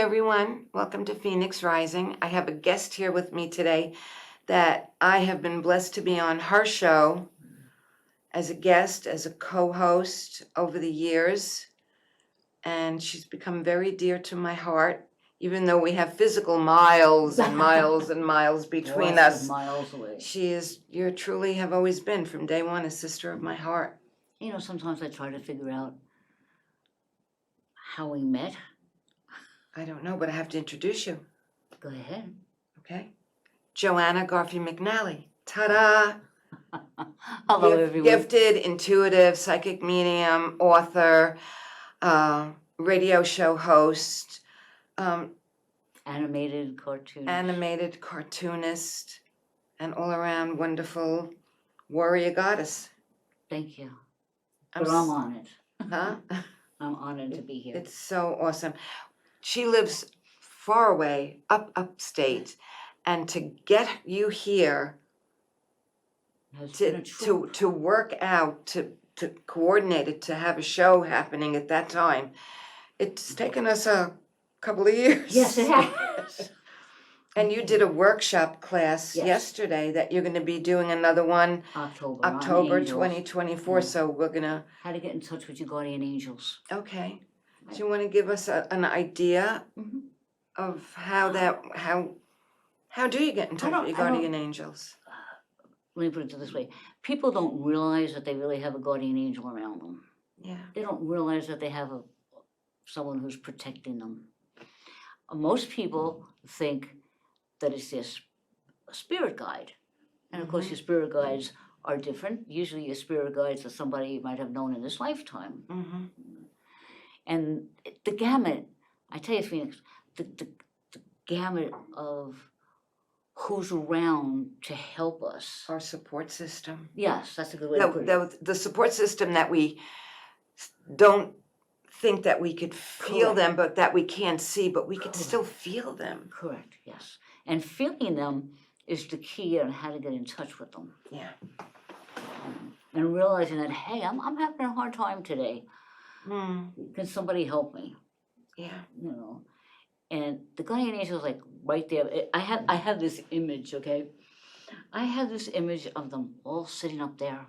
everyone. Welcome to Phoenix Rising. I have a guest here with me today that I have been blessed to be on her show as a guest, as a co-host over the years. And she's become very dear to my heart, even though we have physical miles and miles and miles between Lots of us. miles away. You truly have always been, from day one, a sister of my heart. You know, sometimes I try to figure out how we met. I don't know, but I have to introduce you. Go ahead. Okay? JoAnna Garfi McNally. Ta-da! Hello, everyone. Gifted, intuitive, psychic medium, author, radio show host, Animated cartoonist, and all-around wonderful warrior goddess. Thank you. I'm But I'm on it. Huh? I'm honored to be here. It's so awesome. She lives far away, upstate, and to get you here, to work out, to coordinate it, to have a show happening at that time, it's taken us a couple of years. Yes, it has. And you did a workshop class Yes. yesterday that you're going to be doing another one October 2024. Yeah. So we're going to. How to get in touch with your guardian angels. Okay. Do you want to give us an idea of how do you get in touch with your guardian angels? Let me put it this way. People don't realize that they really have a guardian angel around them. Yeah. They don't realize that they have someone who's protecting them. Most people think that it's just a spirit guide. And of course, your spirit guides are different. Usually your spirit guides are somebody you might have known in this lifetime. And the gamut, I tell you, Phoenix, the gamut of who's around to help us. Our support system. Yes, that's a good way to put it. The support system that we don't think that we could feel them, but that we can't see, but we could still feel them. Correct, yes. And feeling them is the key on how to get in touch with them. Yeah. And realizing that, hey, I'm having a hard time today. Can somebody help me? Yeah. You know, and the guardian angel is like right there. I have this image, okay? I have this image of them all sitting up there.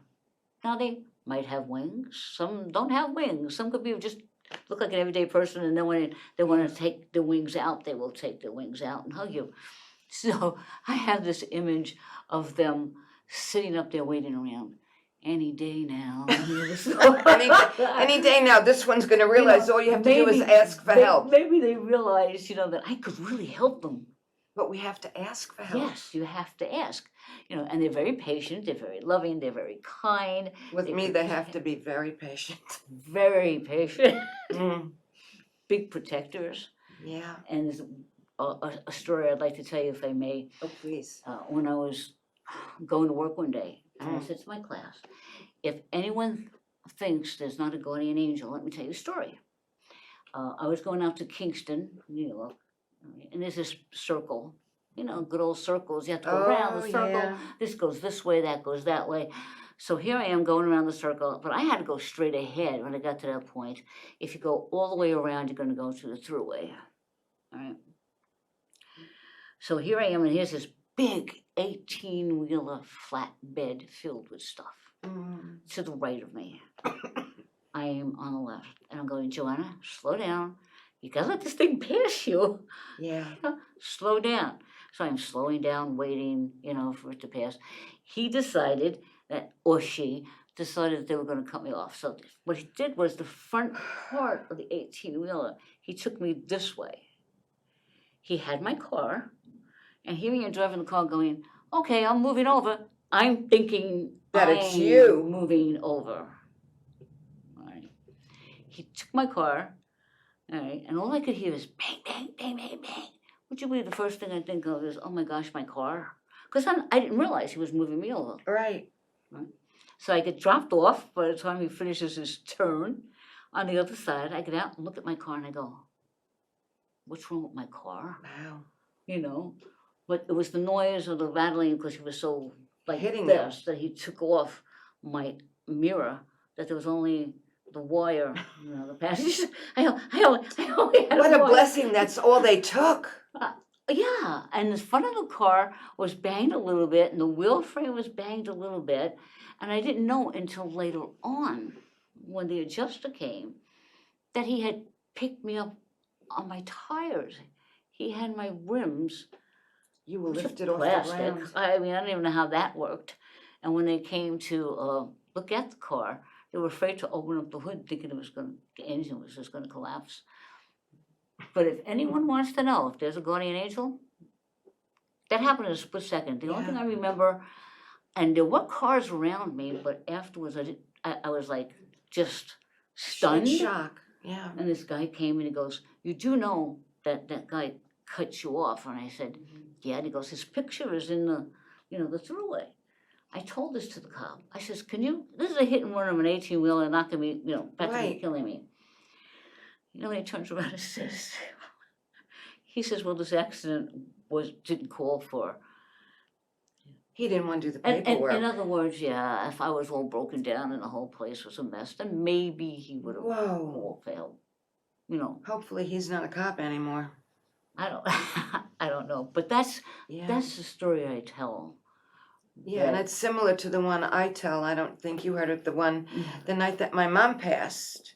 Now they might have wings. Some don't have wings. Some could be just look like an everyday person, and then when they want to take their wings out, they will take their wings out and hug you. So I have this image of them sitting up there waiting around. Any day now. any day now. This one's going to realize all you have to do is ask for help. Maybe they realize, that I could really help them. But we have to ask for help. Yes, you have to ask. And they're very patient. They're very loving. They're very kind. With me, they have to be very patient. Very patient. Big protectors. Yeah. And there's a story I'd like to tell you, if I may. Oh, please. When I was going to work one day, and I said to my class, if anyone thinks there's not a guardian angel, let me tell you a story. I was going out to Kingston, New York, and there's this circle, good old circles. You have to go around the circle. Yeah. This goes this way, that goes that way. So here I am going around the circle, but I had to go straight ahead when I got to that point. If you go all the way around, you're going to go to the throughway. All right. So here I am, and here's this big 18-wheeler flatbed filled with stuff to the right of me. I am on the left, and I'm going, JoAnna, slow down. You gotta let this thing pass you. Yeah. Slow down. So I'm slowing down, waiting, for it to pass. He decided or she decided that they were going to cut me off. So what he did was the front part of the 18-wheeler, he took me this way. He had my car. And here I am driving the car going, okay, I'm moving over. I'm thinking that it's you moving over. All right. He took my car, all right, and all I could hear is bang, bang, bang, bang, bang. Would you believe the first thing I think of is, oh my gosh, my car? Because I didn't realize he was moving me over. Right. So I get dropped off by the time he finishes his turn. On the other side, I get out and look at my car and I go, what's wrong with my car? Wow. But it was the noise of the rattling because he was so hitting this that he took off my mirror that there was only the wire, the passage. I only had What a wire. blessing, that's all they took. Yeah, and the front of the car was banged a little bit, and the wheel frame was banged a little bit, and I didn't know until later on, when the adjuster came, that he had picked me up on my tires. He had my rims You were lifted off the plastic. ground. I mean, I don't even know how that worked. And when they came to look at the car, they were afraid to open up the hood, thinking the engine was just going to collapse. But if anyone wants to know if there's a guardian angel, that happened in a split second. The only thing I remember, and there were cars around me, but afterwards I was like just stunned. In shock, yeah. And this guy came and he goes, "You do know that that guy cut you off?" And I said, "Yeah." And he goes, "His picture is in the throughway." I told this to the cop. I says, this is a hit and run of an 18-wheeler, not gonna be, back to be killing me. He turns around and says, he says, "Well, this accident didn't call for." He didn't want to do the And paperwork. in other words, yeah, if I was all broken down and the whole place was a mess, then maybe he would have all failed. Hopefully he's not a cop anymore. I don't know. But that's the story I tell. Yeah, and it's similar to the one I tell. I don't think you heard it, the night that my mom passed,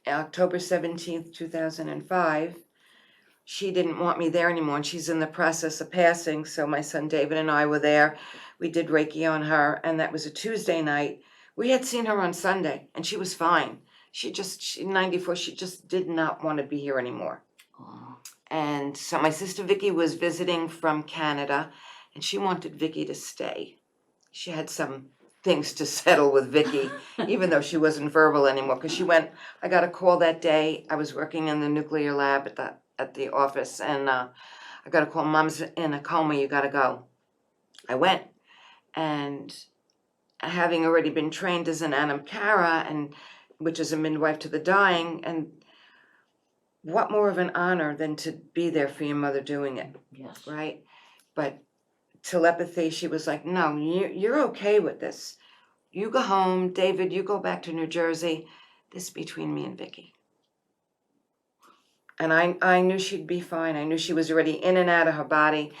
October 17th, 2005. She didn't want me there anymore, and she's in the process of passing, so my son David and I were there. We did Reiki on her, and that was a Tuesday night. We had seen her on Sunday, and she was fine. She's 94, she just did not want to be here anymore. Oh. And so my sister Vicky was visiting from Canada, and she wanted Vicky to stay. She had some things to settle with Vicky, even though she wasn't verbal anymore, because I got a call that day. I was working in the nuclear lab at the office, and I got a call, "Mom's in a coma, you gotta go." I went, and having already been trained as an Anamkara, which is a midwife to the dying, and what more of an honor than to be there for your mother doing it, Yes. right? But telepathy, she was like, "No, you're okay with this. You go home, David, you go back to New Jersey. This is between me and Vicky." And I knew she'd be fine. I knew she was already in and out of her body.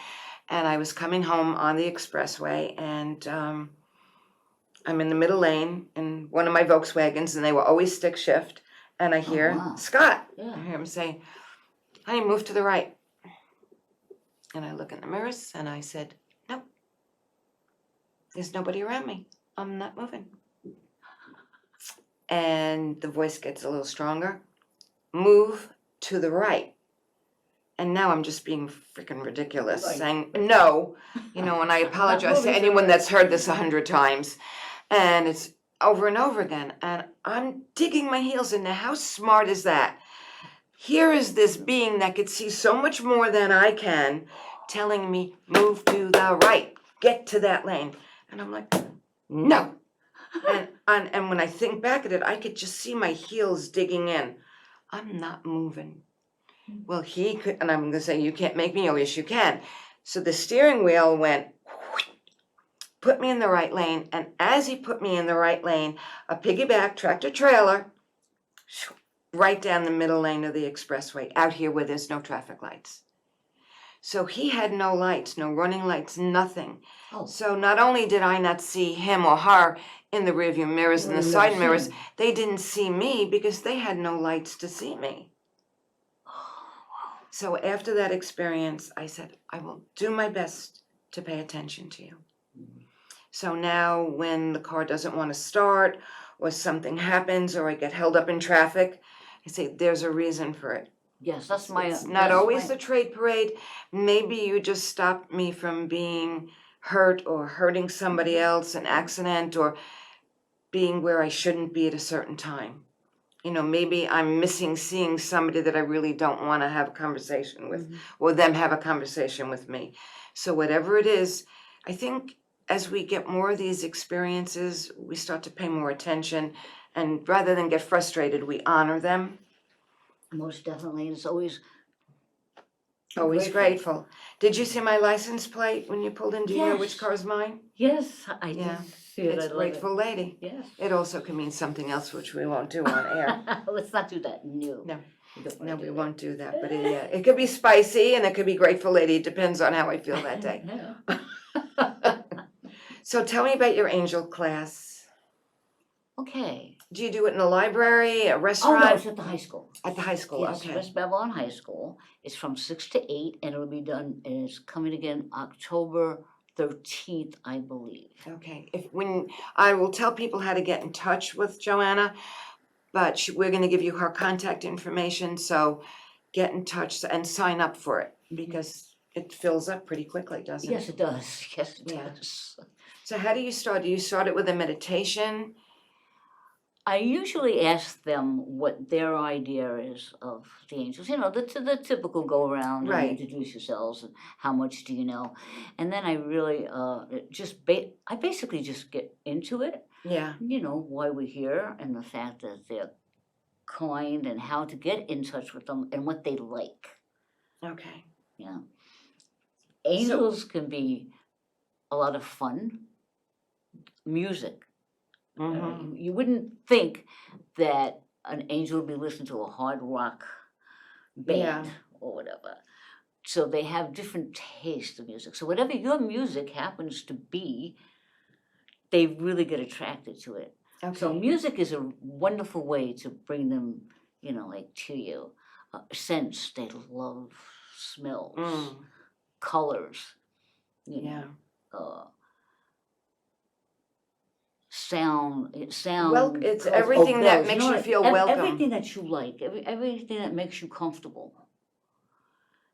And I was coming home on the expressway, and I'm in the middle lane in one of my Volkswagens, and they were always stick shift. And I hear Scott. Yeah. I hear him say, "Honey, move to the right." And I look in the mirrors, and I said, "Nope. There's nobody around me. I'm not moving." And the voice gets a little stronger. "Move to the right." And now I'm just being freaking ridiculous, saying no, and I apologize to anyone that's heard this 100 times. And it's over and over again. And I'm digging my heels in. Now, how smart is that? Here is this being that could see so much more than I can, telling me, "Move to the right, get to that lane." And I'm like, no. And when I think back at it, I could just see my heels digging in. I'm not moving. Well, he could, and I'm going to say, "You can't make me." "Oh, yes, you can." So the steering wheel went, put me in the right lane, and as he put me in the right lane, a piggyback tractor trailer, right down the middle lane of the expressway, out here where there's no traffic lights. So he had no lights, no running lights, nothing. Oh. So not only did I not see him or her in the rearview mirrors and the side mirrors, they didn't see me because they had no lights to see me. So after that experience, I said, I will do my best to pay attention to you. So now when the car doesn't want to start, or something happens, or I get held up in traffic, I say, there's a reason for it. Yes, that's my... It's not always the trade parade. Maybe you just stopped me from being hurt or hurting somebody else, an accident, or being where I shouldn't be at a certain time. Maybe I'm missing seeing somebody that I really don't want to have a conversation with, or them have a conversation with me. So whatever it is, I think as we get more of these experiences, we start to pay more attention, and rather than get frustrated, we honor them. Most definitely. It's always grateful. Did you see my license plate when you pulled in? Do you know which car is mine? Yes, I did See it, It's I love it. grateful lady. Yes. It also can mean something else, which we won't do on air. Let's not do that. No. No. We don't wanna No, do we that. won't do that, but it could be spicy and it could be grateful lady. It depends on how I feel that day. So tell me about your angel class. Okay. Do you do it in a library, a Oh, restaurant? no, it's at the high school. At the high school, Yes, okay. West Babylon High School. It's from 6 to 8, and it'll be done, and it's coming again October 13th, I believe. Okay, when I will tell people how to get in touch with JoAnna, but we're gonna give you her contact information, so get in touch and sign up for it, because it fills up pretty quickly, doesn't it? Yes, it does. Yes, it Yeah. does. So how do you start? Do you start it with a meditation? I usually ask them what their idea is of the angels. You know, the typical go around and Right. introduce yourselves and how much do you know, and then I really I basically just get into it. Yeah, You know why we're here and the fact that they're kind and how to get in touch with them and what they like. okay. Yeah, angels can be a lot of fun. Music. Mm-hmm. You wouldn't think that an angel would be listening to a hard rock band Yeah. or whatever. So they have different tastes of music. So whatever your music happens to be, they really get attracted to it. So Okay. music is a wonderful way to bring them, you know, like to you. Scents, they love smells, Mm, colors, you yeah. know, sound, Well, it's of everything that bells, makes know, you feel everything welcome. that you like, everything that makes you comfortable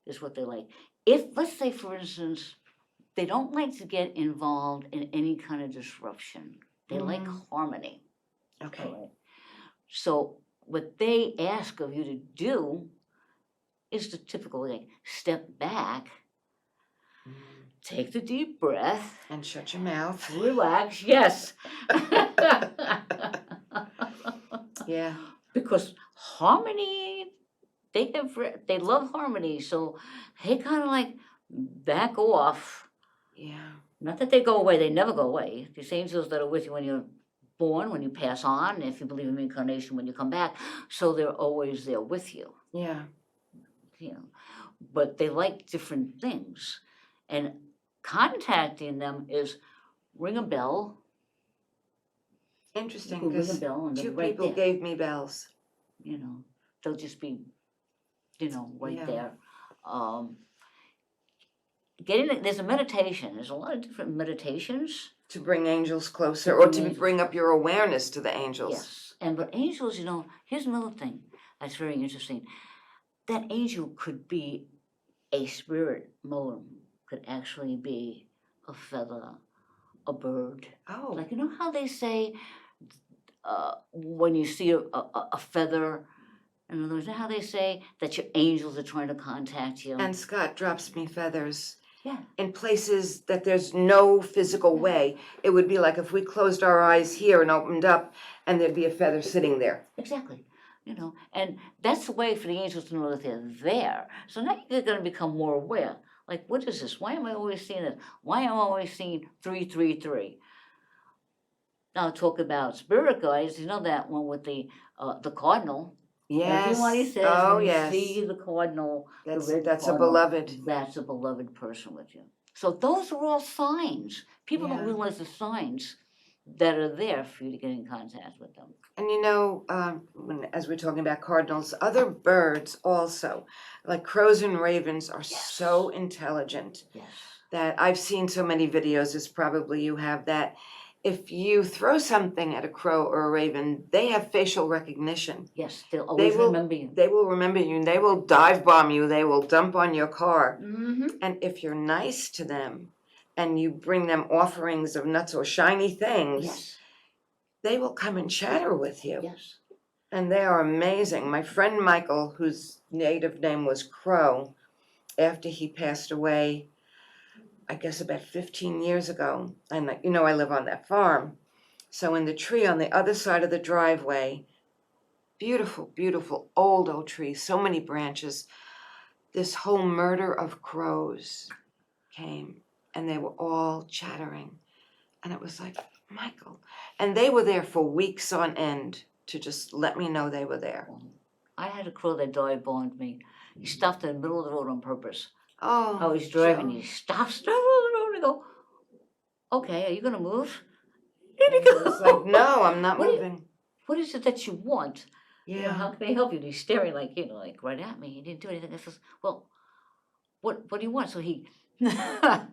is what they like. If, let's say, for instance, they don't like to get involved in any kind of disruption. They like harmony. Okay. All right? So what they ask of you to do is the typical like step back, take the deep breath, And shut your mouth. relax. Yes. Yeah. Because harmony, they love harmony, so they kind of like back off. Yeah. Not that they go away; they never go away. These angels that are with you when you're born, when you pass on, if you believe in reincarnation, when you come back, so they're always there with you. Yeah. You know, but they like different things, and contacting them is ring a bell. Interesting, You can ring a because bell and they're 2 right people there. gave me bells. You know, they'll just be, you know, right Yeah. there. There's a meditation. There's a lot of different meditations. To bring angels closer, To or bring to angels bring up your awareness to the angels. Yes, but angels, you know, here's another thing that's very interesting. That angel could be a spirit modem, could actually be a feather, a bird. Oh. Like, you know how they say when you see a feather, in other words, how they say that your angels are trying to contact you? And Scott drops me feathers. Yeah. In places that there's no physical way. It would be like if we closed our eyes here and opened up, and there'd be a feather sitting there. Exactly. You know, and that's the way for the angels to know that they're there. So now you're going to become more aware. Like, what is this? Why am I always seeing this? Why am I always seeing 333? Now talk about spirit guides. You know that one with the cardinal. Yes. Everybody says Oh, when you yes. see the cardinal, That's the red a cardinal, beloved. that's a beloved person with you. So those are all signs. People don't Yeah. realize the signs that are there for you to get in contact with them. And you know, as we're talking about cardinals, other birds also, like crows and ravens, are so intelligent Yes. that I've seen so many videos, as probably you have, that if you throw something at a crow or a raven, they have facial recognition. Yes, they'll always remember you. They will remember you, and they will dive bomb you. They will dump on your car. Mm-hmm. And if you're nice to them, and you bring them offerings of nuts or shiny things, Yes. they will come and chatter with you. Yes. And they are amazing. My friend Michael, whose native name was Crow, after he passed away, I guess about 15 years ago, and you know I live on that farm, so in the tree on the other side of the driveway, beautiful, beautiful old tree, so many branches, this whole murder of crows came, and they were all chattering, and it was like, Michael. And they were there for weeks on end to just let me know they were there. I had a crow that dive bombed me. He stopped in the middle of the road on purpose. Oh, I was driving. Joe. He stopped in the middle of the road and I go, okay, are you going to move? And he And it's like, goes, no, I'm not What do you- moving. what is it that you want? You know, Yeah. how can I help you? And he's staring like, like right at me. He didn't do anything. I says, well, what do you want? So he he thought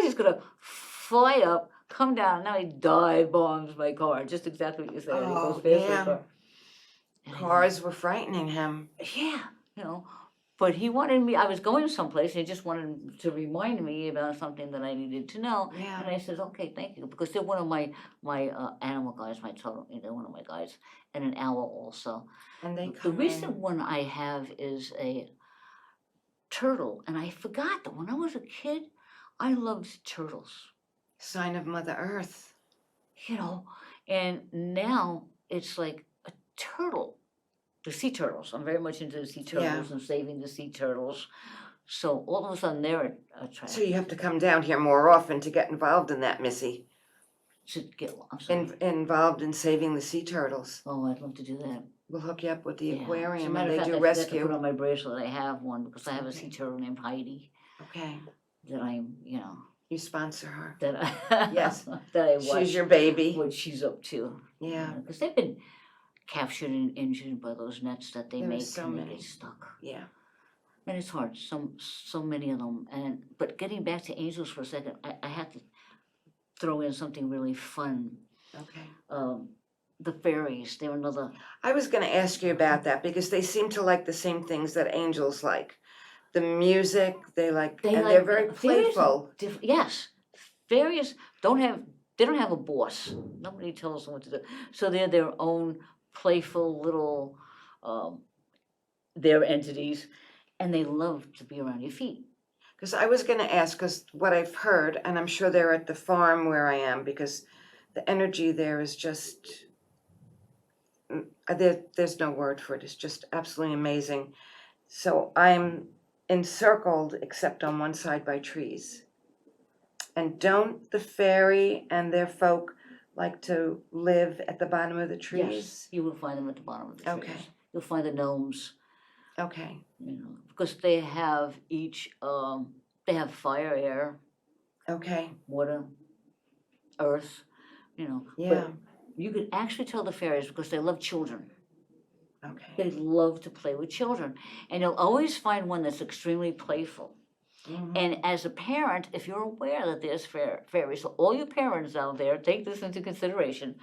he was gonna fly up, come down. Now he dive bombs my car. Just exactly what you said. He goes Oh, fast with the yeah. car. And I go, Cars were frightening him. yeah, you know. But he wanted me. I was going someplace, and he just wanted to remind me about something that I needed to know. Yeah. And I said, okay, thank you, because they're one of my animal guys, my total. They're one of my guys, and an owl also. And they The come recent in. one I have is a turtle, and I forgot that when I was a kid, I loved turtles. Sign of Mother Earth. You know, and now it's like a turtle. The sea turtles. I'm very much into the sea turtles and saving the sea turtles. So all of a sudden they're So you have to come down here more often to get involved in that, Missy. I'm sorry. Involved in saving the sea turtles. Oh, I'd love to do that. We'll hook you up with the Yeah. As a aquarium, and matter of they fact, do I forgot to rescue. put on my bracelet. I have one because I have a sea Okay. turtle named Heidi Okay. that I'm, You sponsor her. that I Yes. that I watch She's your baby. what she's up to. Yeah. Because they've been captured and injured by those nets that they There are make so and they many. get stuck. Yeah. And it's hard, so many of them. But getting back to angels for a second, I had to throw in something really fun. Okay. The fairies, they're another. I was going to ask you about that because they seem to like the same things that angels like. The music, and they're very playful. Yes, fairies they don't have a boss. Nobody tells them what to do. So they're their own playful little, their entities, and they love to be around your feet. Because I was going to ask, because what I've heard, and I'm sure they're at the farm where I am, because the energy there is just, there's no word for it. It's just absolutely amazing. So I'm encircled, except on one side, by trees. And don't the fairy and their folk like to live at the bottom of the trees? Yes, you will find them at the bottom of the trees. Okay. You'll find the gnomes. Okay. Because they have they have fire, air, Okay. water, earth, Yeah. But you can actually tell the fairies because they love children. Okay. They love to play with children. And you'll always find one that's extremely playful. Mhm. And as a parent, if you're aware that there's fairies, so all you parents out there, take this into consideration.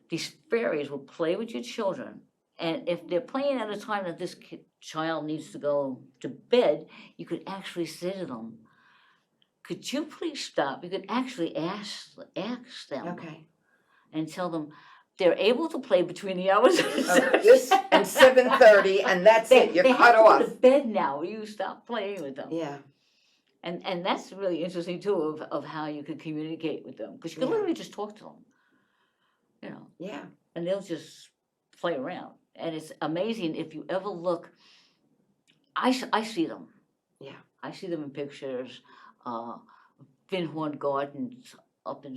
These fairies will play with your children. And if they're playing at a time that this child needs to go to bed, you could actually say to them, could you please stop? You could actually ask them Okay. and tell them they're able to play between the hours of This and 7:30, and that's it. You're they cut have to off. go to bed now. You stop playing with them. Yeah. And that's really interesting too of how you could communicate with them because you can Yeah. literally just talk to them, Yeah. and they'll just play around. And it's amazing if you ever look. I see them. Yeah. I see them in pictures. Finhorn Gardens up in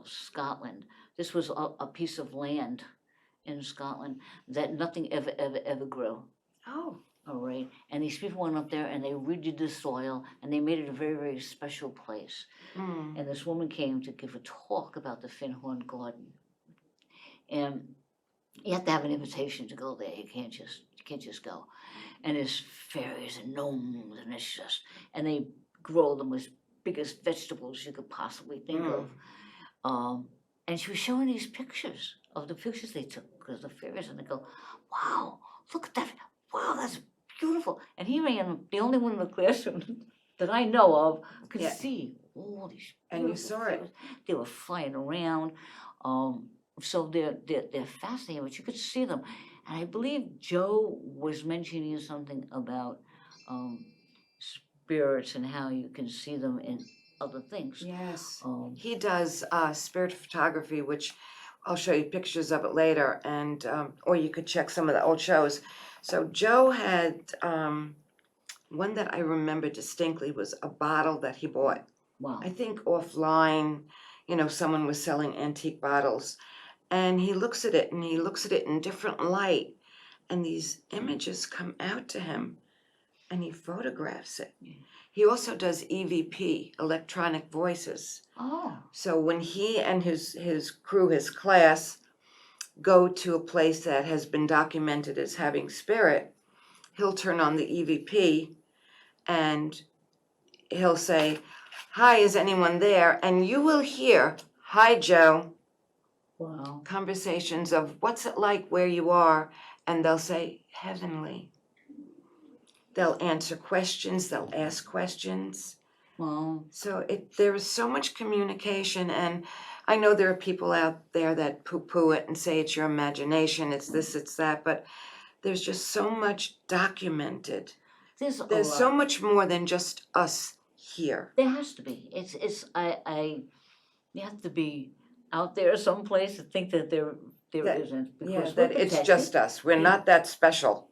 Scotland. This was a piece of land in Scotland that nothing ever grew. Oh. All right, and these people went up there and they redid the soil and they made it a very, very special place. Mm. And this woman came to give a talk about the Finhorn Garden. And you have to have an invitation to go there. You can't just go. And there's fairies and gnomes and it's just, and they grow the most biggest vegetables you could possibly think of. And she was showing these pictures of the pictures they took because the fairies, and they go, wow, look at that. Wow, that's beautiful. And here I am, the only one in the classroom that I know of could see all these. And you saw fairies. it. They were flying around. So they're fascinating, but you could see them. And I believe Joe was mentioning something about spirits and how you can see them in other things. Yes. He does spirit photography, which I'll show you pictures of it later, and or you could check some of the old shows. So Joe had one that I remember distinctly was a bottle that he bought. Wow. I think offline, someone was selling antique bottles, and he looks at it and he looks at it in different light, and these images come out to him, and he photographs it. He also does EVP, electronic voices. Oh, So when he and his crew, his class, go to a place that has been documented as having spirit, he'll turn on the EVP and he'll say, "Hi, is anyone there?" And you will hear, "Hi, Joe." wow. Conversations of what's it like where you are, and they'll say, "Heavenly." They'll answer questions, they'll ask questions. Wow. So there is so much communication, and I know there are people out there that poo-poo it and say it's your imagination, it's this, it's that, but there's just so much documented. There's a There's so lot. much more than just us here. There has to be. You have to be out there someplace to think that there That- isn't, Yeah, because we're that it's protected. just us. We're not that special.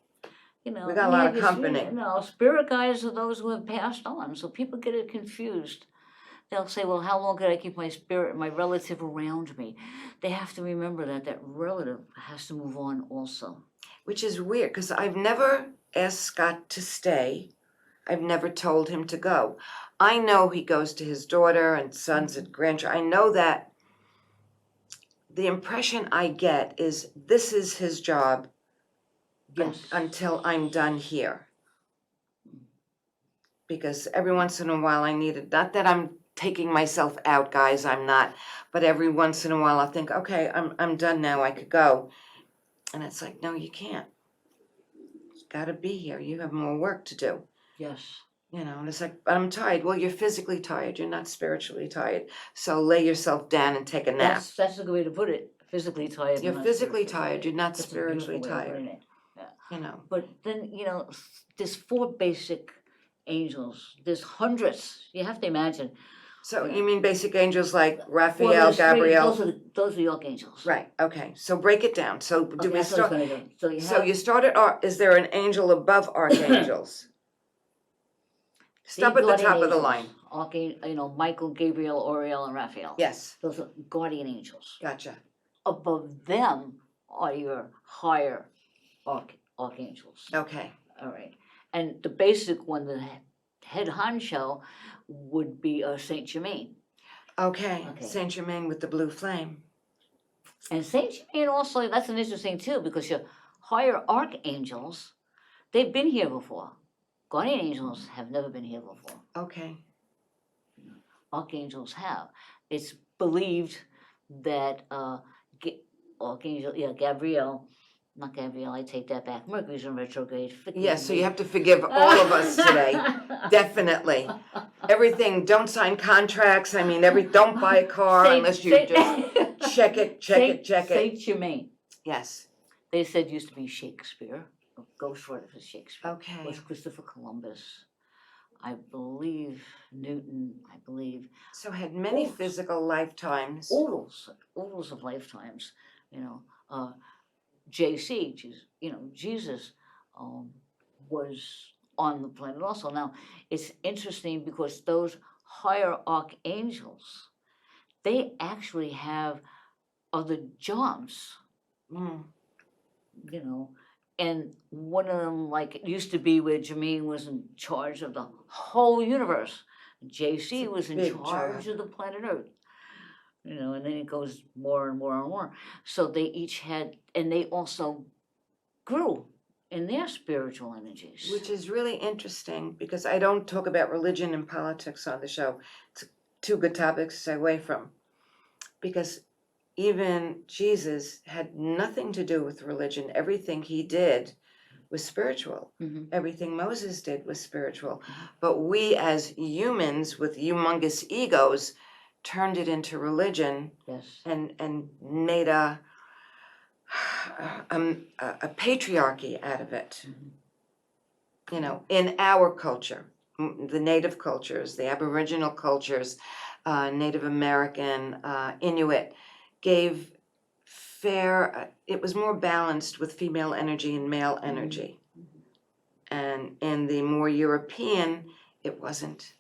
You know, We got a and lot you of have your company. spirit guides are those who have passed on. So people get it confused. They'll say, "Well, how long could I keep my spirit, my relative around me?" They have to remember that that relative has to move on also. Which is weird, because I've never asked Scott to stay. I've never told him to go. I know he goes to his daughter and sons and grandchildren. I know that. The impression I get is this is his job Yes. until I'm done here. Because every once in a while I need it. Not that I'm taking myself out, guys, I'm not. But every once in a while I think, okay, I'm done now, I could go. And it's like, no, you can't. You gotta be here. You have more work to do. Yes. And it's like, I'm tired. Well, you're physically tired. You're not spiritually tired. So lay yourself down and take a nap. That's a good way to put it. Physically tired. You're not physically spiritually tired. You're not That's a beautiful spiritually way of tired. putting it. But then, there's 4 basic angels. There's hundreds. You have to imagine. So Yeah. you mean basic angels like Well, Raphael, there's 3. Gabriel? Those are the archangels. Right, okay. So break it down. So do Okay, we that's what I start? was gonna do. So you So have you start at, is there an angel above archangels? Stop at the guardian top of the angels. line. Michael, Gabriel, Oriel, and Raphael. Yes, Those are guardian angels. gotcha. Above them are your higher archangels. Okay, All right. And the basic one, the head honcho, would be Saint Germain. okay. Okay. Saint Germain with the blue flame. And Saint Germain also, that's an interesting too, because your higher archangels, they've been here before. Guardian angels have never been here before. Okay, Archangels have. It's believed that Gabriel, not Gabriel, I take that back. Mercury's in retrograde. yes, so you have to forgive all of us today. Definitely. Everything, don't sign contracts. I mean, don't buy a car unless you just check it. Saint Germain. Yes, They said used to be Shakespeare. Goes for it for Shakespeare. okay. Was Christopher Columbus. I believe Newton. I believe So had many Oodles. physical lifetimes. oodles of lifetimes. JC, Jesus, was on the planet also. Now, it's interesting because those higher archangels, they actually have other jobs, Mm, and one of them, like it used to be where Jermaine was in charge of the whole universe. JC It's a was in big charge job. of the planet Earth. And then it goes more and more and more. So they each had, and they also grew in their spiritual energies. which is really interesting because I don't talk about religion and politics on the show. It's 2 good topics to stay away from. Because even Jesus had nothing to do with religion. Everything he did was spiritual. Mhm. Everything Moses did was spiritual. But we as humans with humongous egos turned it into religion Yes. and made a patriarchy out of it. In our culture, the native cultures, the Aboriginal cultures, Native American, Inuit, gave it was more balanced with female energy and male energy. And in the more European, it wasn't.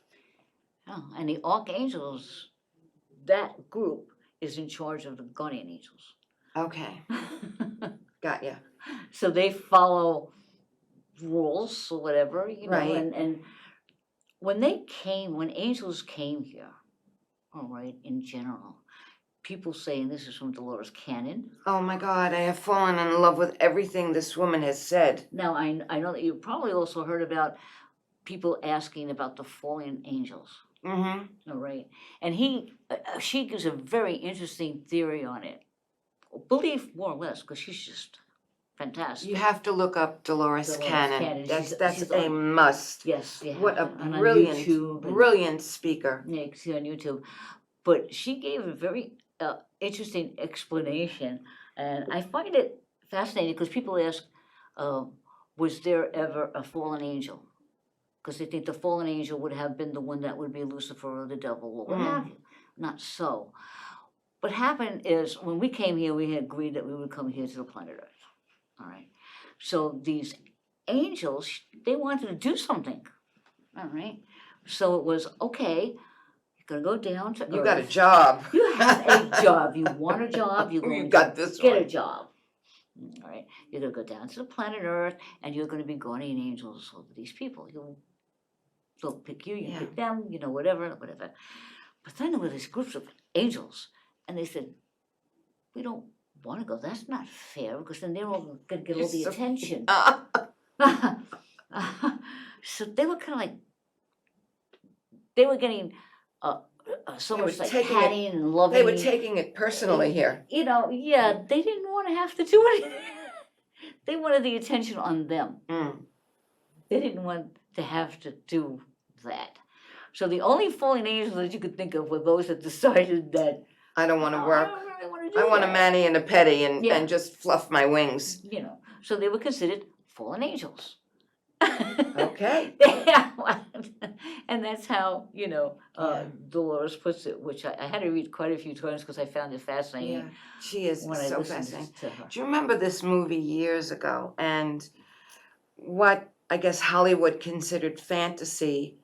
Oh, and the archangels that group is in charge of the guardian angels. Okay, got ya. So they follow rules or whatever, Right. and when angels came here, all right, in general, people say, and this is from Dolores Cannon. Oh my God, I have fallen in love with everything this woman has said. Now, I know that you probably also heard about people asking about the fallen angels. Mm-hmm. All right, and she gives a very interesting theory on it. Believe more or less, because she's just fantastic. You have to look up Dolores Cannon. Cannon. That's She's a must. Yes, yeah. What a on brilliant, YouTube brilliant speaker. Yeah, you can see on YouTube. But she gave a very interesting explanation, and I find it fascinating because people ask, was there ever a fallen angel? Because they think the fallen angel would have been the one that would be Lucifer or the devil or what have you. Not so. What happened is when we came here, we had agreed that we would come here to the planet Earth. All right. So these angels, they wanted to do something. All right. So it was okay. You're gonna go down to Earth. You got a job. You have a job. You want a job. You're going You got this to get one. a job. All right. You're gonna go down to the planet Earth, and you're gonna be guardian angels over these people. They'll pick you. You pick them. Whatever. But then there were these groups of angels, and they said, "We don't want to go. That's not fair because then they're all gonna get all the attention." So they were kind of like they were getting so They much were like taking patting and loving. They were taking it personally here. Yeah, they didn't want to have to do anything. They wanted the attention on them. They didn't want to have to do that. So the only fallen angels that you could think of were those that decided that I don't want to work. I don't really want to do I want a that. mani and a pedi and, Yeah. and just fluff my wings. So they were considered fallen angels. Okay. And that's how, Dolores puts it, which I had to read quite a few times because I found it fascinating. Yeah, she is when I so listened fascinating. to her. Do you remember this movie years ago? And what I guess Hollywood considered fantasy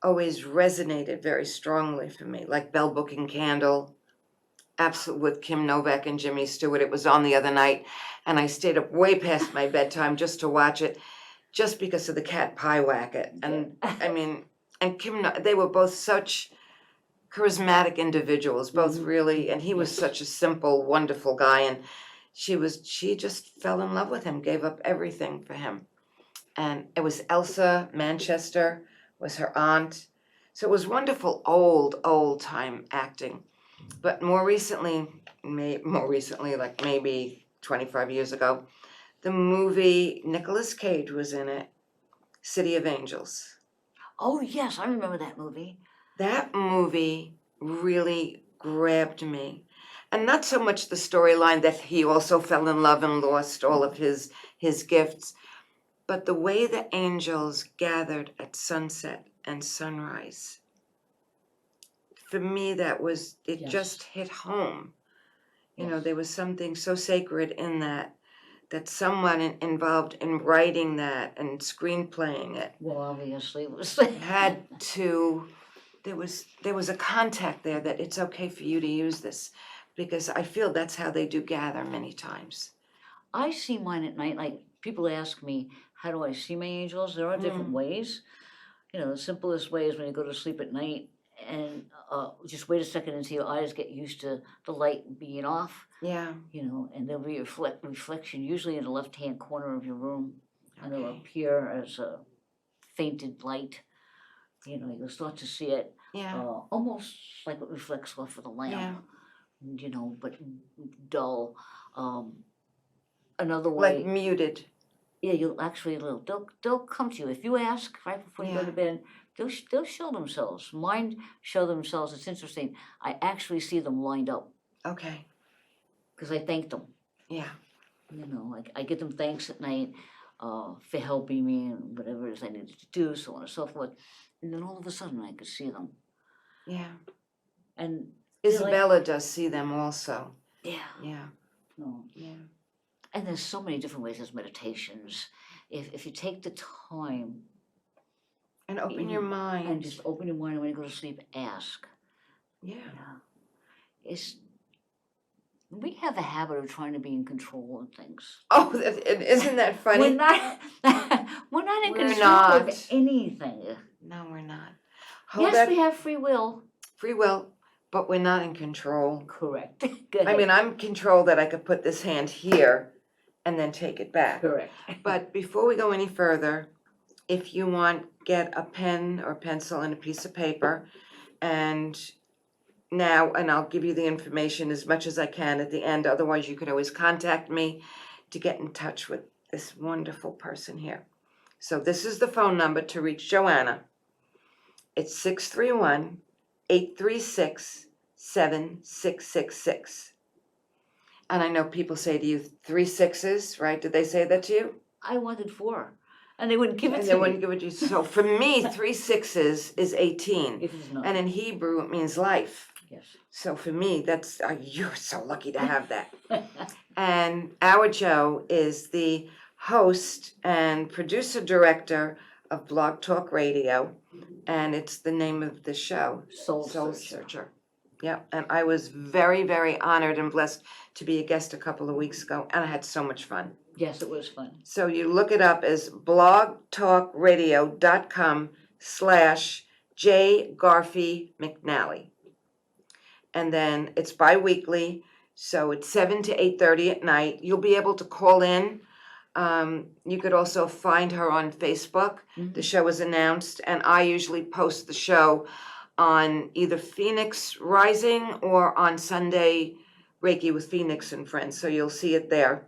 always resonated very strongly for me, like Bell Booking Candle, absolute with Kim Novak and Jimmy Stewart. It was on the other night, and I stayed up way past my bedtime just to watch it, just because of the cat pie whacket. And I mean, and they were both such charismatic individuals, both really, and he was such a simple, wonderful guy, and she just fell in love with him, gave up everything for him. And it was Elsa Manchester was her aunt. So it was wonderful old time acting. But more recently, like maybe 25 years ago, the movie, Nicolas Cage was in it, City of Angels. Oh, yes, I remember that movie. That movie really grabbed me. And not so much the storyline that he also fell in love and lost all of his gifts, but the way the angels gathered at sunset and sunrise. For me, it just hit home. There was something so sacred in that someone involved in writing that and screenplaying it. Well, obviously it was. Had to, there was a contact there that it's okay for you to use this, because I feel that's how they do gather many times. I see mine at night. Like people ask me, how do I see my angels? There are different ways. The simplest way is when you go to sleep at night and just wait a second until your eyes get used to the light being off. Yeah. And there'll be a reflection usually in the left-hand corner of your room, and it'll appear as a fainted light. You'll start to see it. Yeah. Almost like it reflects off of the lamp. But dull. Another way. Like muted. Yeah, they'll come to you if you ask right before you go to bed. They'll show themselves. Mine show themselves. It's interesting. I actually see them lined up. Okay. Because I thank them. Yeah. I give them thanks at night for helping me and whatever it is I needed to do, so on and so forth. And then all of a sudden I could see them. Yeah. And Isabella does see them also. Yeah. Yeah. No. Yeah. And there's so many different ways. There's meditations. If you take the time and open your mind and just open your mind, and when you go to sleep, ask. Yeah. It's, we have a habit of trying to be in control of things. Oh, isn't that funny? We're not, we're not in We're control not. of anything. No, we're not. Yes, we have free will. Free will, but we're not in control. Correct. Go ahead. I mean, I'm controlled that I could put this hand here and then take it back. Correct. But before we go any further, if you want, get a pen or pencil and a piece of paper. And I'll give you the information as much as I can at the end. Otherwise, you could always contact me to get in touch with this wonderful person here. So this is the phone number to reach JoAnna. It's 631-836-7666. And I know people say to you 3 6s, right? Did they say that to you? I wanted 4, and they wouldn't give it And to they me. wouldn't give it to you. So for me, 3 6s is 18. It is not. And in Hebrew, it means life. Yes. So for me, that's, you're so lucky to have that. And our Joe is the host and producer director of Blog Talk Radio. And it's the name of the show, Soul Searcher. Searcher. Yep, and I was very, very honored and blessed to be a guest a couple of weeks ago, and I had so much fun. Yes, it was fun. So you look it up as blogtalkradio.com/J Garfi McNally. And then it's bi-weekly, so it's 7 to 8:30 at night. You'll be able to call in. You could also find her on Facebook. Mhm. The show is announced, and I usually post the show on either Phoenix Rising or on Sunday Reiki with Phoenix and Friends, so you'll see it there.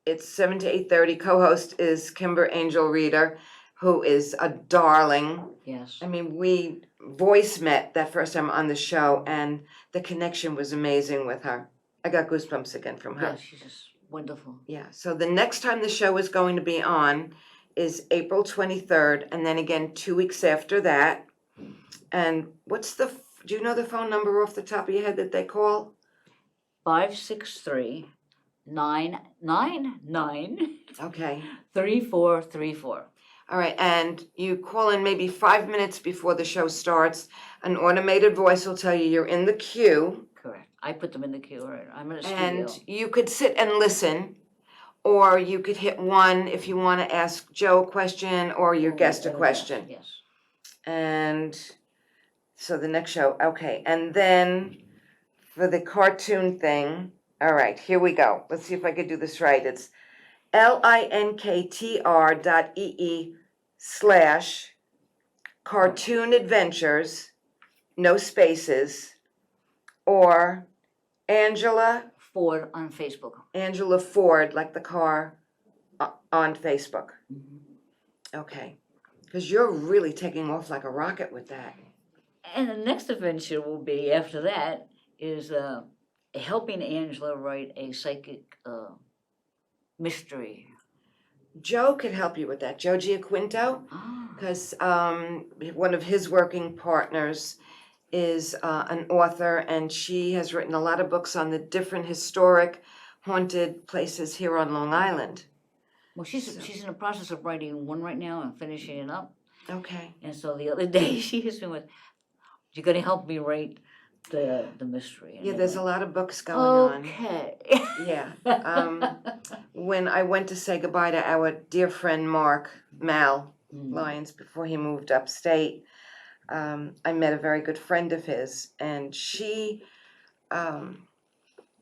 It's 7 to 8:30. Co-host is Kimber Angel Reader, who is a darling. Yes. I mean, we voice met that first time on the show, and the connection was amazing with her. I got goosebumps again from her. Yes, she's just wonderful. Yeah, so the next time the show is going to be on is April 23rd, and then again 2 weeks after that. And do you know the phone number off the top of your head that they call? 563-999-3434. Okay. All right, and you call in maybe 5 minutes before the show starts. An automated voice will tell you you're in the queue, Correct. I put them in the queue, right? I'm in a and studio. you could sit and listen, or you could hit 1 if you want to ask Joe a question or your guest a question. Yes. And so the next show, okay, and then for the cartoon thing, all right, here we go. Let's see if I could do this right. It's linktr.ee/cartoon adventures, no spaces, or Angela On Facebook. Ford, like the car, on Facebook. Mhm. Okay, because you're really taking off like a rocket with that. And the next adventure will be after that is helping Angela write a psychic mystery. Joe could help you with that. Joe Giaquinto, Ah. because one of his working partners is an author, and she has written a lot of books on the different historic haunted places here on Long Island. Well, she's in the process of writing one right now and finishing it up. Okay. And so the other day she hits me with, "You're going to help me write the mystery." Yeah, there's a lot of books going on. Okay. Yeah. When I went to say goodbye to our dear friend Mark Mal Lyons before he moved upstate, I met a very good friend of his, and she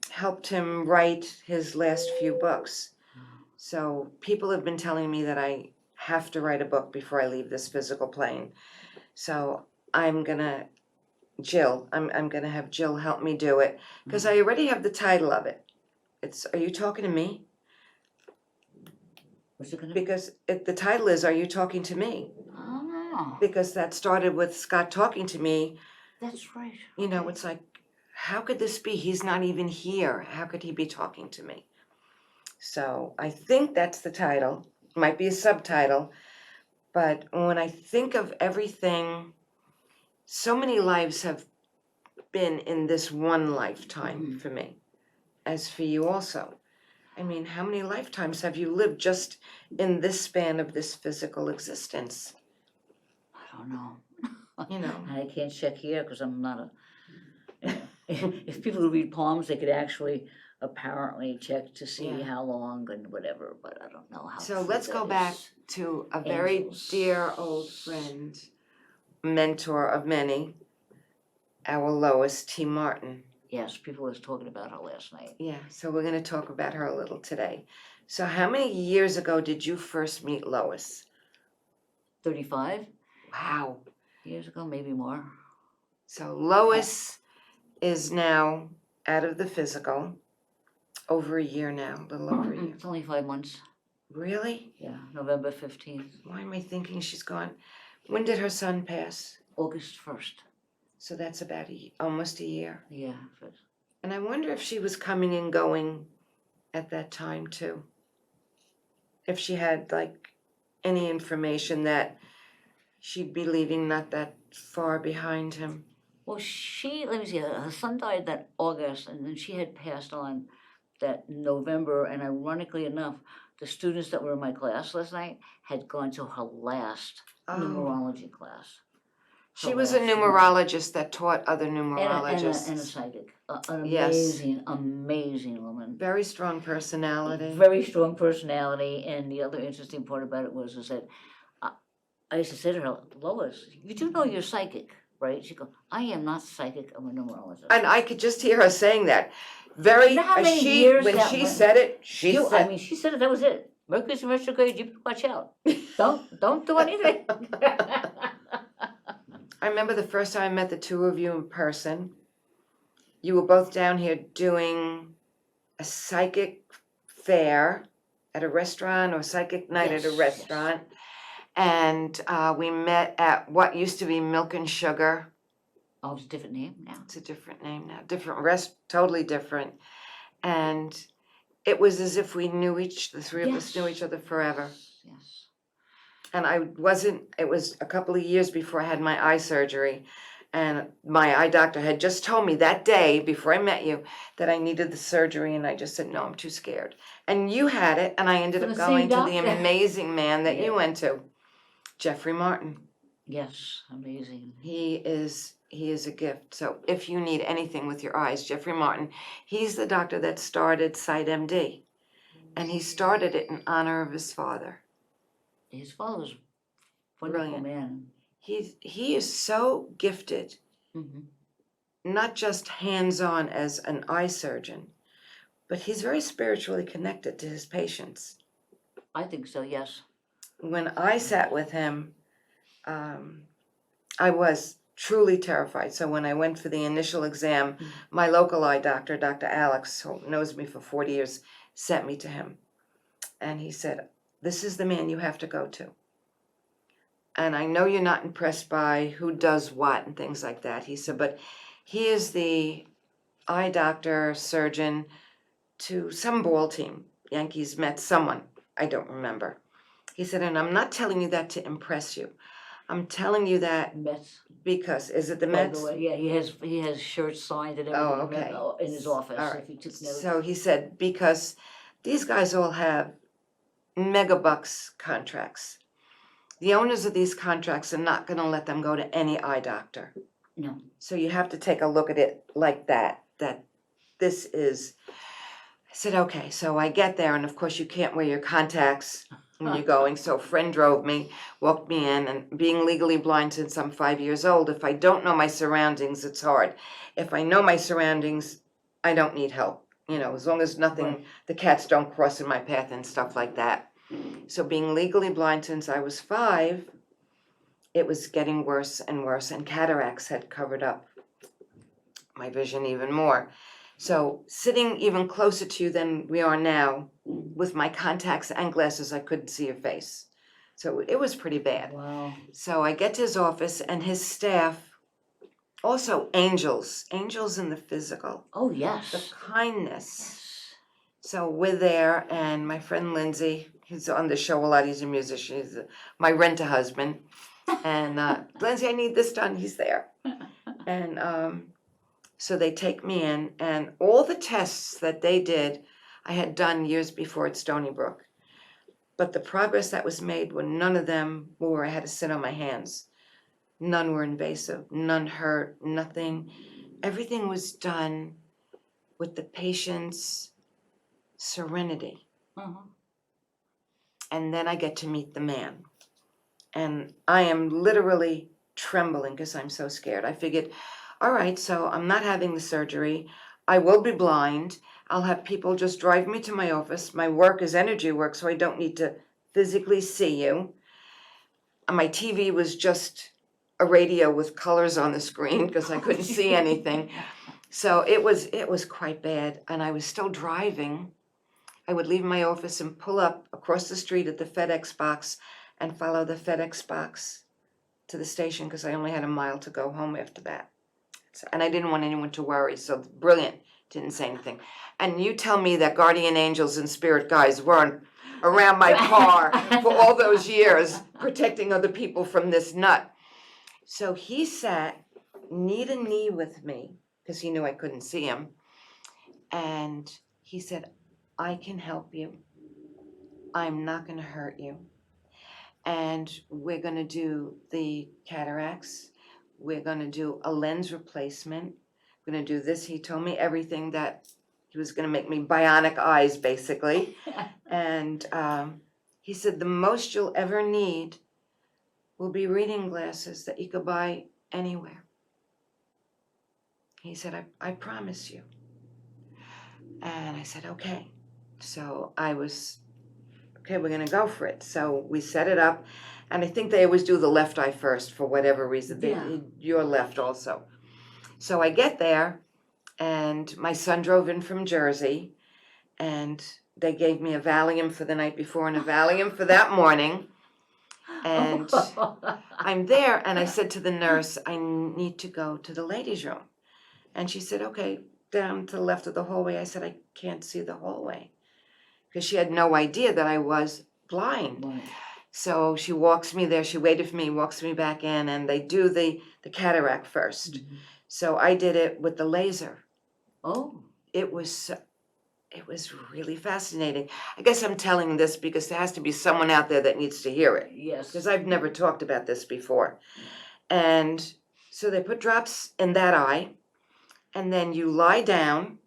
helped him write his last few books. So people have been telling me that I have to write a book before I leave this physical plane. So I'm gonna have Jill help me do it, because I already have the title of it. Are you talking to me? What's it going to be? Because the title is, Are You Talking to Me? Oh, Because that started with Scott talking to me. that's right. You know, Okay. it's like, how could this be? He's not even here. How could he be talking to me? So I think that's the title. Might be a subtitle. But when I think of everything, so many lives have been in this one lifetime for me, as for you also. I mean, how many lifetimes have you lived just in this span of this physical existence? I don't know. You know. I can't check here because I'm not if people who read palms, they could actually apparently check to see Yeah. how long and whatever, but I don't know how So true let's that go back is. to a very Angels. dear old friend, mentor of many, our Lois T. Martin. Yes, people was talking about her last night. Yeah, so we're going to talk about her a little today. So how many years ago did you first meet Lois? 35 Wow. years ago, maybe more. So Lois is now out of the physical, over a year now, a little over a year. It's only 5 months. Really? Yeah, November 15th, Why am I thinking she's gone? When did her son pass? August 1st. So that's about almost a year. Yeah. And I wonder if she was coming and going at that time too. If she had like any information that she'd be leaving not that far behind him. Well, let me see, her son died that August, and then she had passed on that November, and ironically enough, the students that were in my class last night had gone to her last numerology class. She was a numerologist that taught other numerologists. And a psychic, an Yes. amazing woman. Very strong personality. Very strong personality, and the other interesting part about it is that I used to say to her, Lois, you do know you're psychic, right? She'd go, I am not psychic, I'm a numerologist. And I could just hear her saying that. Very, You know how many years when that she went- said it, she said. I mean, she said it, that was it. Mercury's in retrograde, you better watch out. Don't do anything. I remember the first time I met the two of you in person. You were both down here doing a psychic fair at a restaurant or psychic night at a Yes, restaurant. And we met at what used to be Milk and Sugar. Oh, it's a different name now. It's a different name now, totally different. And it was as if we knew the three of us knew each other forever. Yes. And it was a couple of years before I had my eye surgery. And my eye doctor had just told me that day before I met you that I needed the surgery. And I just said, no, I'm too scared. And you had it. And I ended From up the same going to the doctor. amazing man that Yeah. you went to, Jeffrey Martin. Yes, amazing. He is a gift. So if you need anything with your eyes, Jeffrey Martin, he's the doctor that started Sight MD. And he started it in honor of his father. His father was a wonderful Brilliant. man. He is so gifted, Mm-hmm. not just hands-on as an eye surgeon, but he's very spiritually connected to his patients. I think so, yes. When I sat with him, I was truly terrified. So when I went for the initial exam, my local eye doctor, Dr. Alex, who knows me for 40 years, sent me to him. And he said, this is the man you have to go to. And I know you're not impressed by who does what and things like that. He said, but he is the eye doctor, surgeon to some ball team. Yankees, Mets, someone. I don't remember. He said, and I'm not telling you that to impress you. I'm telling you that Mets. because, is it the By Mets? the way, yeah, he has shirts signed and Oh, everything okay. in his office. All right. If you took notes. So he said, because these guys all have mega bucks contracts. The owners of these contracts are not going to let them go to any eye doctor. No. So you have to take a look at it like that this is, I said, okay, so I get there, and of course you can't wear your contacts when you're going, so a friend drove me, walked me in, and being legally blind since I'm 5 years old, if I don't know my surroundings, it's hard. If I know my surroundings, I don't need help, as long as nothing, Right. the cats don't cross in my path and stuff like that. So being legally blind since I was 5, it was getting worse and worse, and cataracts had covered up my vision even more. So sitting even closer to you than we are now, with my contacts and glasses, I couldn't see your face. So it was pretty bad. Wow. So I get to his office, and his staff, also angels in the physical, Oh, the yes. kindness. Yes. So we're there, and my friend Lindsay, who's on the show a lot, he's a musician, he's my rent-a-husband. And Lindsay, I need this done, he's there. And so they take me in, and all the tests that they did, I had done years before at Stony Brook. But the progress that was made, none of them were where I had to sit on my hands. None were invasive, none hurt, nothing. everything was done with the patient's serenity. Uh-huh. And then I get to meet the man. And I am literally trembling because I'm so scared. I figured, all right, so I'm not having the surgery. I will be blind. I'll have people just drive me to my office. My work is energy work, so I don't need to physically see you. And my TV was just a radio with colors on the screen because I couldn't see anything. So it was quite bad. And I was still driving. I would leave my office and pull up across the street at the FedEx box and follow the FedEx box to the station because I only had a mile to go home after that. So, and I didn't want anyone to worry, so brilliant, didn't say anything. And you tell me that guardian angels and spirit guides weren't around my car for all those years protecting other people from this nut. So he sat knee to knee with me because he knew I couldn't see him. And he said, I can help you. I'm not going to hurt you. And we're going to do the cataracts. We're going to do a lens replacement. We're going to do this. He told me everything that he was going to make me bionic eyes, basically. And he said the most you'll ever need will be reading glasses that you could buy anywhere. He said, I promise you. And I said, okay. So I was, okay, we're going to go for it. So we set it up. And I think they always do the left eye first for whatever reason. Yeah. Your left also. So I get there, and my son drove in from Jersey, and they gave me a Valium for the night before and a Valium for that morning. And I'm there, and I said to the nurse, I need to go to the ladies' room. And she said, okay, down to the left of the hallway. I said, I can't see the hallway. Because she had no idea that I was blind. Right. So she walks me there, she waited for me, walks me back in, and they do the cataract first. Mhm. So I did it with the laser. Oh. It was really fascinating. I guess I'm telling this because there has to be someone out there that needs to hear it. Yes. Because I've never talked about this before. And so they put drops in that eye, and then you lie down,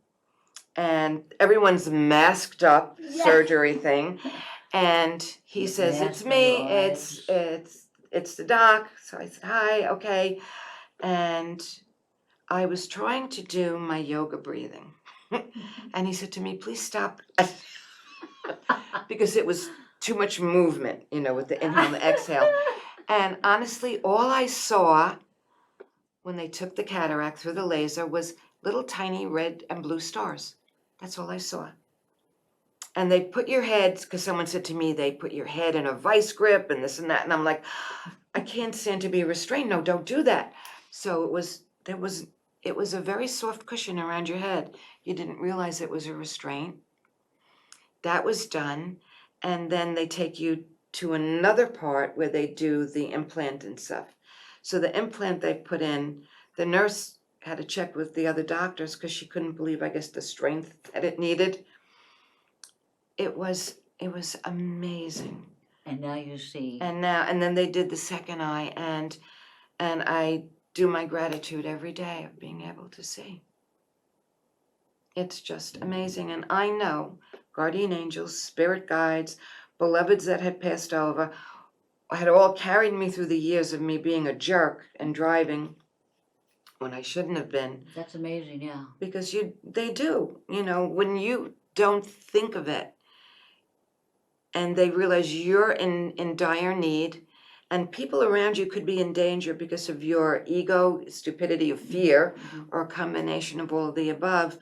and everyone's masked up, Yeah. surgery thing. And he With says, masks it's on me, your it's the doc. So I said, hi, okay. And I was trying to do my yoga breathing. And he said to me, please stop. Because it was too much movement, with the inhale and the exhale. And honestly, all I saw when they took the cataract through the laser was little tiny red and blue stars. That's all I saw. And they put your head, because someone said to me, they put your head in a vice grip and this and that. And I'm like, I can't stand to be restrained. No, don't do that. So it was a very soft cushion around your head. You didn't realize it was a restraint. That was done. And then they take you to another part where they do the implant and stuff. So the implant they put in, the nurse had to check with the other doctors because she couldn't believe, I guess, the strength that it needed. It was amazing. And now you see. And then they did the second eye, and I do my gratitude every day of being able to see. It's just amazing. And I know guardian angels, spirit guides, beloveds that had passed over, had all carried me through the years of me being a jerk and driving when I shouldn't have been. That's amazing, yeah. Because they do, when you don't think of it, and they realize you're in dire need, and people around you could be in danger because of your ego, stupidity, or fear, or a combination of all of the above,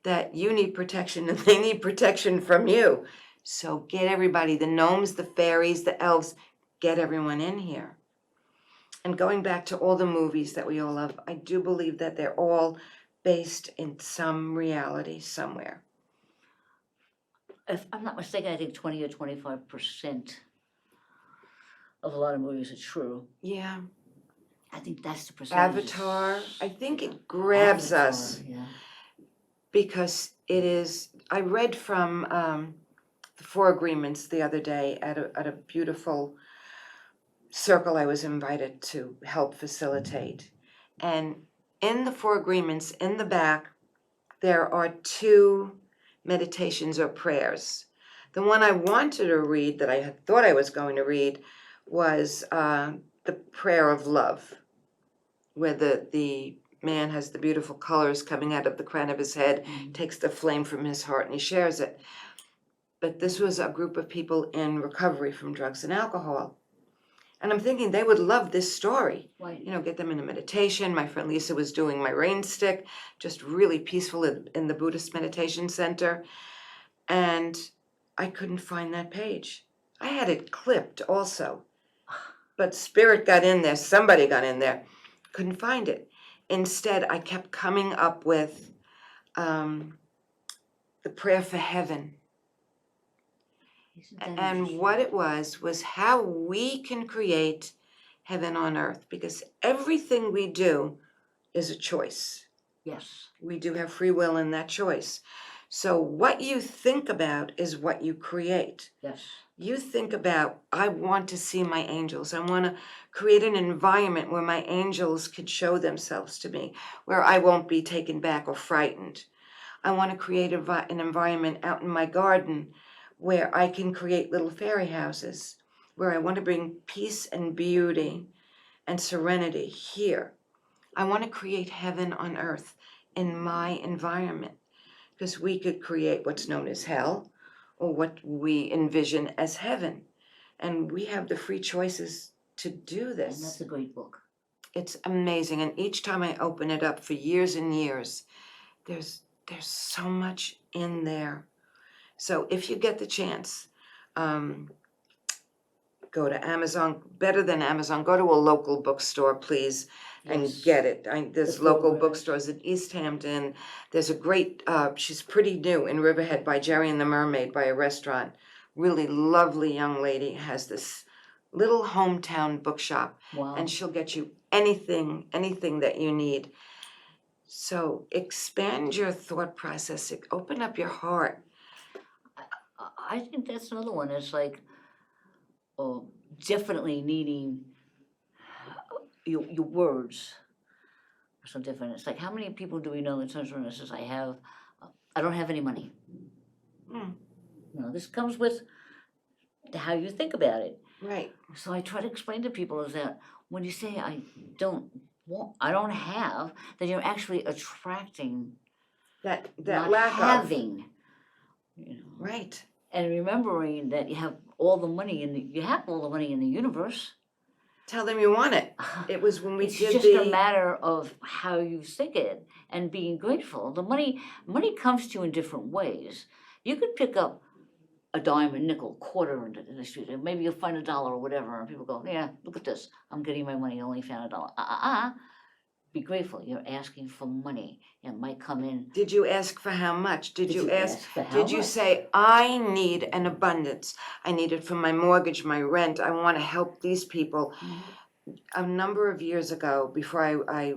that you need protection and they need protection from you. So get everybody, the gnomes, the fairies, the elves, get everyone in here. And going back to all the movies that we all love, I do believe that they're all based in some reality somewhere. If I'm not mistaken, I think 20 or 25% of a lot of movies are true. Yeah. I think that's the percentage. Avatar, I think it grabs Avatar, us yeah. because it is. I read from the Four Agreements the other day at a beautiful circle I was invited to help facilitate, and in the Four Agreements, in the back, there are 2 meditations or prayers. The one I wanted to read, that I had thought I was going to read, was the prayer of love, where the man has the beautiful colors coming out of the crown of his head, takes the flame from his heart, and he shares it. But this was a group of people in recovery from drugs and alcohol. And I'm thinking they would love this story. Right. You know, get them into meditation. My friend Lisa was doing my rain stick, just really peaceful in the Buddhist meditation center. And I couldn't find that page. I had it clipped also. But Spirit got in there, somebody got in there, couldn't find it. Instead, I kept coming up with the prayer for heaven. Isn't that And interesting? what it was how we can create heaven on earth, because everything we do is a choice. Yes. We do have free will in that choice. So what you think about is what you create. Yes. You think about, I want to see my angels. I want to create an environment where my angels could show themselves to me, where I won't be taken back or frightened. I want to create an environment out in my garden where I can create little fairy houses, where I want to bring peace and beauty and serenity here. I want to create heaven on earth in my environment, because we could create what's known as hell or what we envision as heaven. And we have the free choices to do And this. that's a great book. It's amazing. And each time I open it up for years and years, there's so much in there. So if you get the chance, go to Amazon, better than Amazon, go to a local bookstore, please, and Yes. get it. There's The local programs. bookstores in East Hampton. There's a great, she's pretty new, in Riverhead by Jerry and the Mermaid, by a restaurant. Really lovely young lady, has this little hometown bookshop, Wow. and she'll get you anything that you need. So expand your thought process, open up your heart. I think that's another one. It's like, definitely needing your words are so different. It's like, how many people do we know that turns around and says, I don't have any money. Mm. You know, this comes with how you think about it. Right. So I try to explain to people is that when you say I don't have, then you're actually attracting That not lack having. You know. Right. And remembering that you have all the money in the universe. Tell them you want it. It was when we It's did just a matter of how you think it and being grateful. The money comes to you in different ways. You could pick up a dime, a nickel, quarter in the street, and maybe you'll find $1 or whatever, and people go, yeah, look at this, I'm getting my money, I only found $1. Be grateful, you're asking for money. It might come in. Did you ask for how much? Did you ask for how did you much? say, I need an abundance. I need it for my mortgage, my rent. I want to help these people. A number of years ago, before I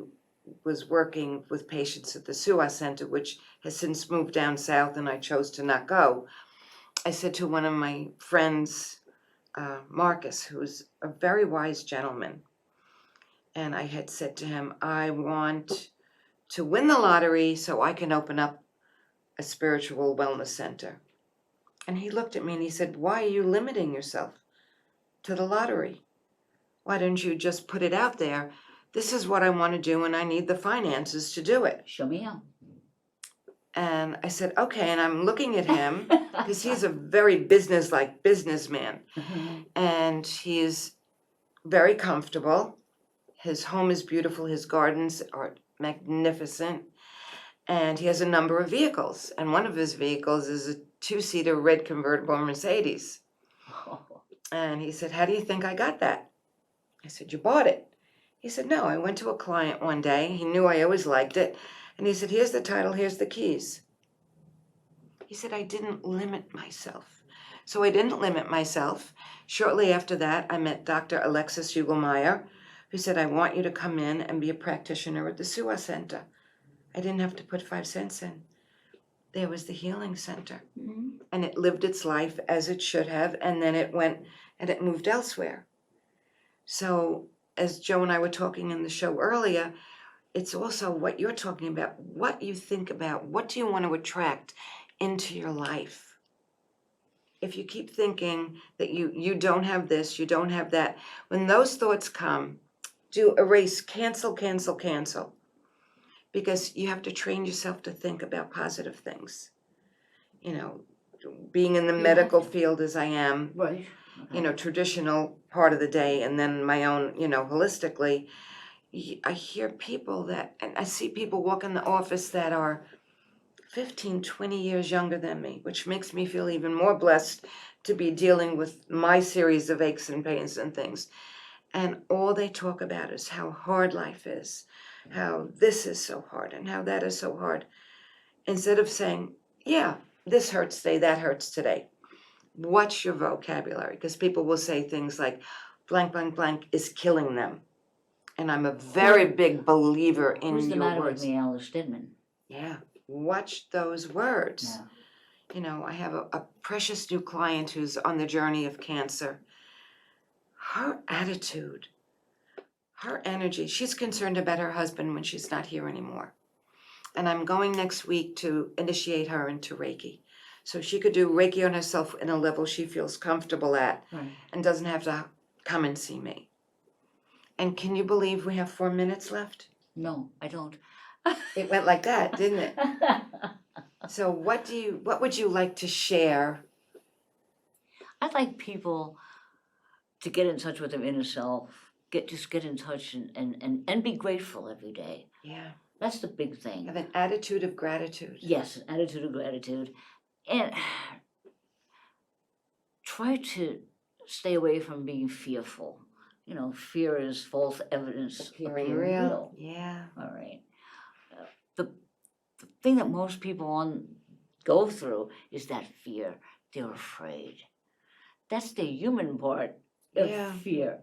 was working with patients at the SUA Center, which has since moved down south and I chose to not go, I said to one of my friends, Marcus, who's a very wise gentleman, and I had said to him, I want to win the lottery so I can open up a spiritual wellness center. And he looked at me and he said, why are you limiting yourself to the lottery? Why don't you just put it out there? This is what I want to do and I need the finances to do it. Show me how. And I said, okay, and I'm looking at him because he's a very businesslike businessman. And he's very comfortable. His home is beautiful. His gardens are magnificent. And he has a number of vehicles. And one of his vehicles is a 2-seater red convertible Mercedes. And he said, how do you think I got that? I said, you bought it. He said, no, I went to a client one day. He knew I always liked it. And he said, here's the title, here's the keys. He said, I didn't limit myself. So I didn't limit myself. Shortly after that, I met Dr. Alexis Ugelmeyer, who said, I want you to come in and be a practitioner at the SUA Center. I didn't have to put 5 cents in. There was the healing center. And it lived its life as it should have, and then it went and it moved elsewhere. So as Joe and I were talking in the show earlier, it's also what you're talking about, what you think about, what do you want to attract into your life? If you keep thinking that you don't have this, you don't have that, when those thoughts come, do erase, cancel, cancel, cancel. Because you have to train yourself to think about positive things. You know, being in the You have medical to. field as I am, Right. you know, traditional part of the day, and then my own, you know, holistically, I hear people that, and I see people walk in the office that are 15, 20 years younger than me, which makes me feel even more blessed to be dealing with my series of aches and pains and things. And all they talk about is how hard life is, how this is so hard and how that is so hard. Instead of saying, yeah, this hurts today, that hurts today. What's your vocabulary? Because people will say things like, blank, blank, blank is killing them. And I'm a very big believer in Who's the your matter with words. me, Alice Stedman? Yeah, watch those words. Yeah. You know, I have a precious new client who's on the journey of cancer. Her attitude, her energy, she's concerned about her husband when she's not here anymore. And I'm going next week to initiate her into Reiki. So she could do Reiki on herself in a level she feels comfortable at Right. and doesn't have to come and see me. And can you believe we have 4 minutes left? No, I don't. It went like that, didn't it? So what would you like to share? I'd like people to get in touch with their inner self, just get in touch and be grateful every day. Yeah, That's the big thing. have an attitude of gratitude. Yes, an attitude of gratitude. And try to stay away from being fearful. You know, fear is false evidence Appearing real. Yeah. All right. The thing that most people go through is that fear. They're afraid. That's the human part of Yeah. fear.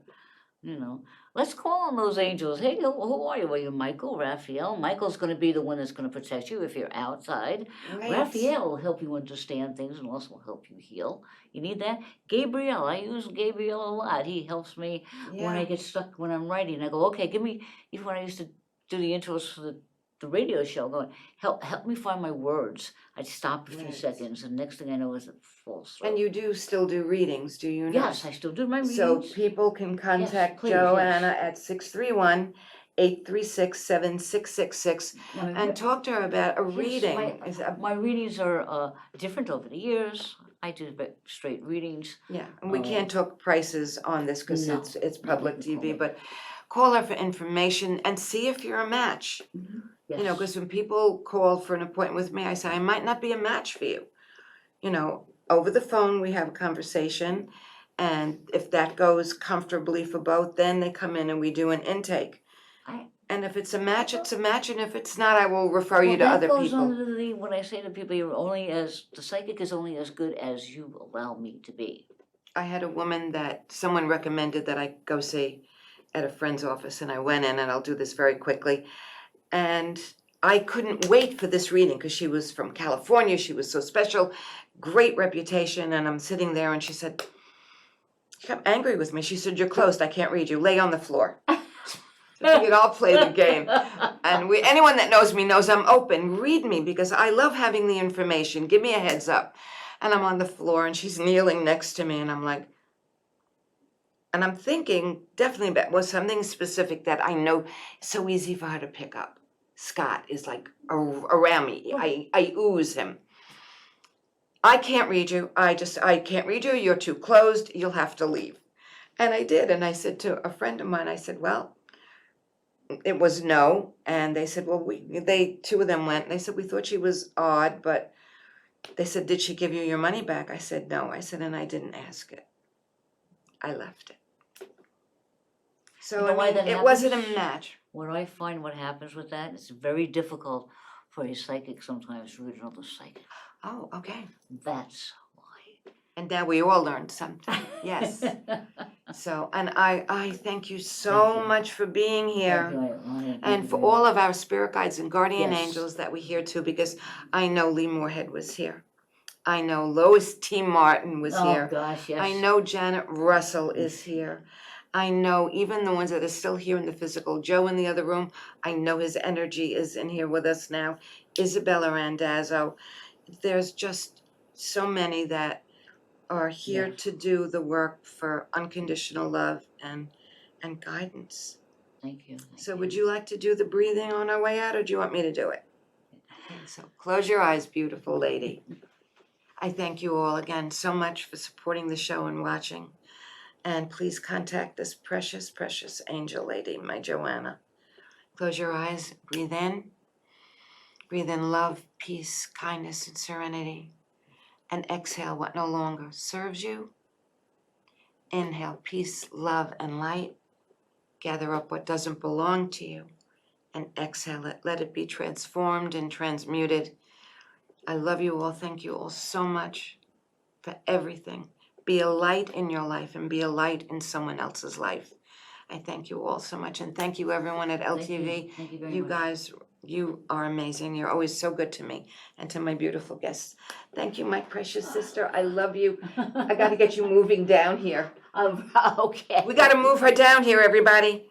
You know, let's call on those angels. Hey, who are you? Are you Michael, Raphael? Michael's going to be the one that's going to protect you if you're outside. Right. Raphael will help you understand things and also help you heal. You need that? Gabriel, I use Gabriel a lot. He helps me when I get stuck when I'm writing. I go, okay, even when I used to do the intros for the radio show, going, help me find my words. I'd stop a few Right. seconds, and next thing I know is it falls through. And you do still do readings, do you not? Yes, I still do my readings. So people can contact please, JoAnna at 631-836-7666 and talk to her about a reading. My readings are different over the years. I do straight readings. Yeah, and we can't talk prices on this because No. it's public you can call TV, me. but call her for information and see if you're a match. Yes. You know, because when people call for an appointment with me, I say, I might not be a match for you. You know, over the phone, we have a conversation, and if that goes comfortably for both, then they come in and we do an intake. And if it's a match, it's a match, and if it's not, I will refer you to other That goes people. under when I say to people, the psychic is only as good as you allow me to be. I had a woman that someone recommended that I go see at a friend's office, and I went in, and I'll do this very quickly. And I couldn't wait for this reading because she was from California. She was so special, great reputation. And I'm sitting there and she got angry with me. She said, you're closed. I can't read you. Lay on the floor. So I figured I'll play the game. And anyone that knows me knows I'm open. Read me because I love having the information. Give me a heads up. And I'm on the floor and she's kneeling next to me and I'm like, and I'm thinking definitely about something specific that I know is so easy for her to pick up. Scott is like around me. I ooze him. I can't read you. I can't read you. You're too closed. You'll have to leave. And I did. And I said to a friend of mine, I said, well, it was no. And they said, well, two of them went. And they said, we thought she was odd, but they said, did she give you your money back? I said, no. I said, and I didn't ask it. I left it. So You know why that it happens? wasn't a match. What I find what happens with that, it's very difficult for a psychic sometimes to read another psychic. Oh, okay. That's why. And now we all learned something. Yes. So, and I thank you so much for being here. And for all of our spirit guides and guardian angels that we hear too, because I know Lee Moorhead was here. I know Lois T. Martin was here. Oh gosh, yes. I know Janet Russell is here. I know even the ones that are still here in the physical, Joe in the other room, I know his energy is in here with us now. Isabella Randazzo, there's just so many that are here Yes. to do the work for unconditional love and guidance. Thank you. So would you like to do the breathing on our way out, or do you want me to do it? Okay, so close your eyes, beautiful lady. I thank you all again so much for supporting the show and watching. And please contact this precious, precious angel lady, my JoAnna. Close your eyes, breathe in. Breathe in love, peace, kindness, and serenity. And exhale what no longer serves you. Inhale peace, love, and light. Gather up what doesn't belong to you. And exhale it. Let it be transformed and transmuted. I love you all. Thank you all so much for everything. Be a light in your life and be a light in someone else's life. I thank you all so much, and thank you everyone at LTV. Thank you very You much. guys, you are amazing. You're always so good to me and to my beautiful guests. Thank you, my precious sister. I love you. I gotta get you moving down here. Okay. We gotta move her down here, everybody.